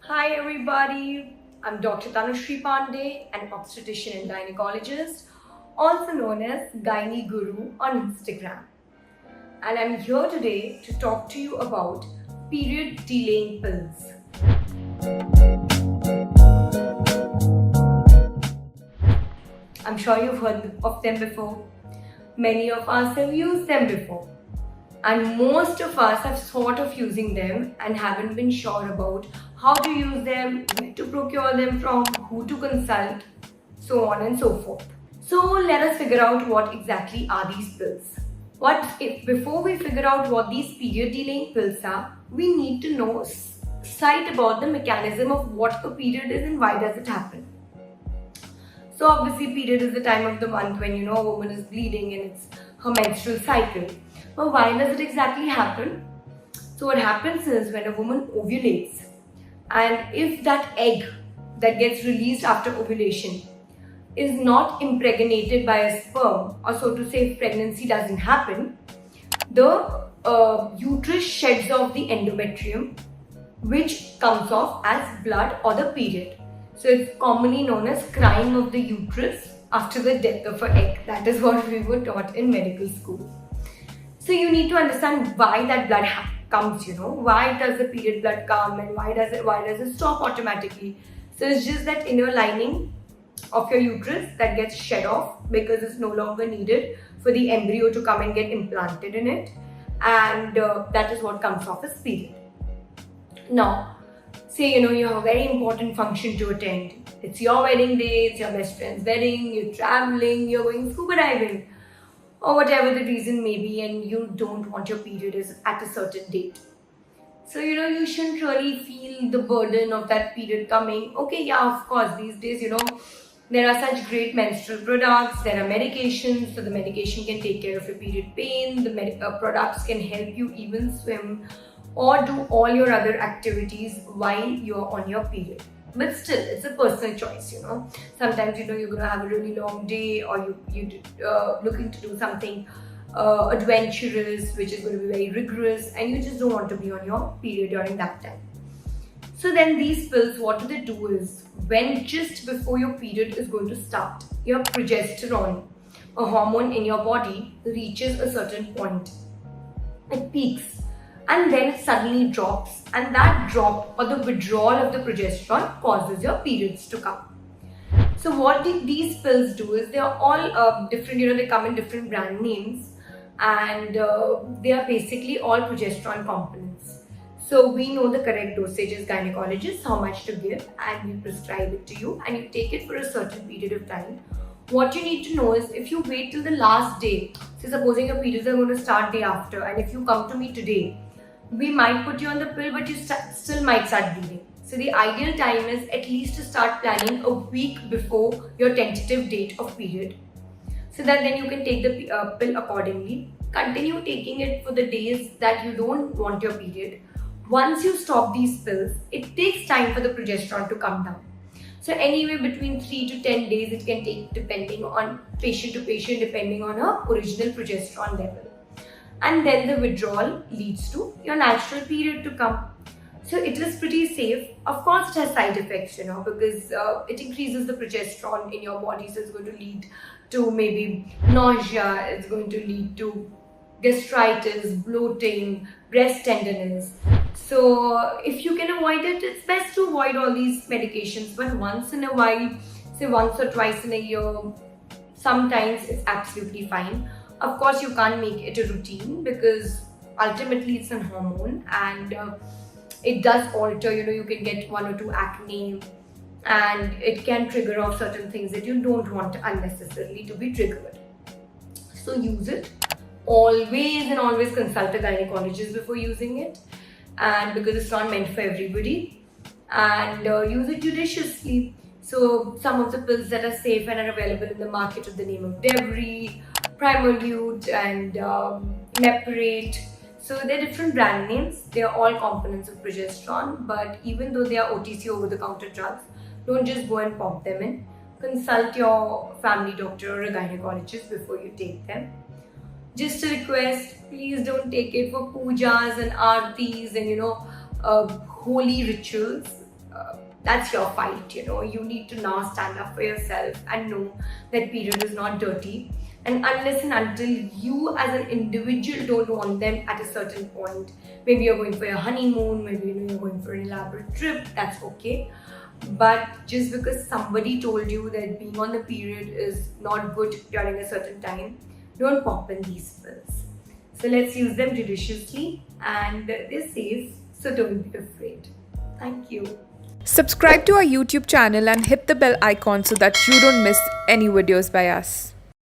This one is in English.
Hi everybody, I'm Dr. Tanushree Pandey, an obstetrician and gynecologist, also known as Gynae Guru on Instagram. And I'm here today to talk to you about period delaying pills. I'm sure you've heard of them before. Many of us have used them before. And most of us have thought of using them and haven't been sure about how to use them, where to procure them from, who to consult, so on and so forth. So let us figure out what exactly are these pills. Before we figure out what these period delaying pills are, we need to know sight about the mechanism of what a period is and why does it happen. So obviously period is the time of the month when a woman is bleeding and it's her menstrual cycle. But why does it exactly happen? So what happens is when a woman ovulates, and if that egg that gets released after ovulation is not impregnated by a sperm, or so to say if pregnancy doesn't happen, the uterus sheds off the endometrium, which comes off as blood or the period. So it's commonly known as crying of the uterus after the death of an egg. That is what we were taught in medical school. So you need to understand why that blood comes, why does the period blood come and why does it stop automatically. So it's just that inner lining of your uterus that gets shed off because it's no longer needed for the embryo to come and get implanted in it, and that is what comes off as period. Now, say you have a very important function to attend. It's your wedding day, it's your best friend's wedding, you're traveling, you're going scuba diving, or whatever the reason may be, and you don't want your period is at a certain date. So you shouldn't really feel the burden of that period coming. Okay, yeah, of course, these days there are such great menstrual products, there are medications, so the medication can take care of your period pain, the products can help you even swim or do all your other activities while you're on your period. But still, it's a personal choice, Sometimes, you're going to have a really long day, or you're looking to do something adventurous, which is going to be very rigorous, and you just don't want to be on your period during that time. So then these pills, what do they do is, when just before your period is going to start, your progesterone, a hormone in your body, reaches a certain point. It peaks. And then it suddenly drops, and that drop or the withdrawal of the progesterone causes your periods to come. So what these pills do is they are all different, they come in different brand names, and they are basically all progesterone components. So we know the correct dosage as gynecologists, how much to give, and we prescribe it to you, and you take it for a certain period of time. What you need to know is, if you wait till the last day, say supposing your periods are going to start day after, and if you come to me today, we might put you on the pill, but you still might start bleeding. So the ideal time is at least to start planning a week before your tentative date of period, so that then you can take the pill accordingly. Continue taking it for the days that you don't want your period. Once you stop these pills, it takes time for the progesterone to come down. So anywhere between 3 to 10 days it can take, depending on patient to patient, depending on her original progesterone level. And then the withdrawal leads to your natural period to come. So it is pretty safe. Of course, it has side effects, because it increases the progesterone in your body. So it's going to lead to maybe nausea, it's going to lead to gastritis, bloating, breast tenderness. So if you can avoid it, it's best to avoid all these medications. But once in a while, say once or twice in a year, sometimes it's absolutely fine. Of course, you can't make it a routine because ultimately it's a hormone, and it does alter, you can get 1 or 2 acne, and it can trigger off certain things that you don't want unnecessarily to be triggered. So use it. Always and always consult a gynecologist before using it, and because it's not meant for everybody, and use it judiciously. So some of the pills that are safe and are available in the market are the name of Devry, Primolute, and Neparate. So they're different brand names. They are all components of progesterone, but even though they are OTC, over-the-counter drugs, don't just go and pop them in. Consult your family doctor or a gynecologist before you take them. Just a request, please don't take it for pujas and aartis and holy rituals. that's your fight. You need to now stand up for yourself and know that period is not dirty. And unless and until you as an individual don't want them at a certain point, maybe you're going for your honeymoon, maybe you're going for an elaborate trip, that's okay. But just because somebody told you that being on the period is not good during a certain time, don't pop in these pills. So let's use them judiciously, and they're safe, so don't be afraid. Thank you. Subscribe to our YouTube channel and hit the bell icon so that you don't miss any videos by us.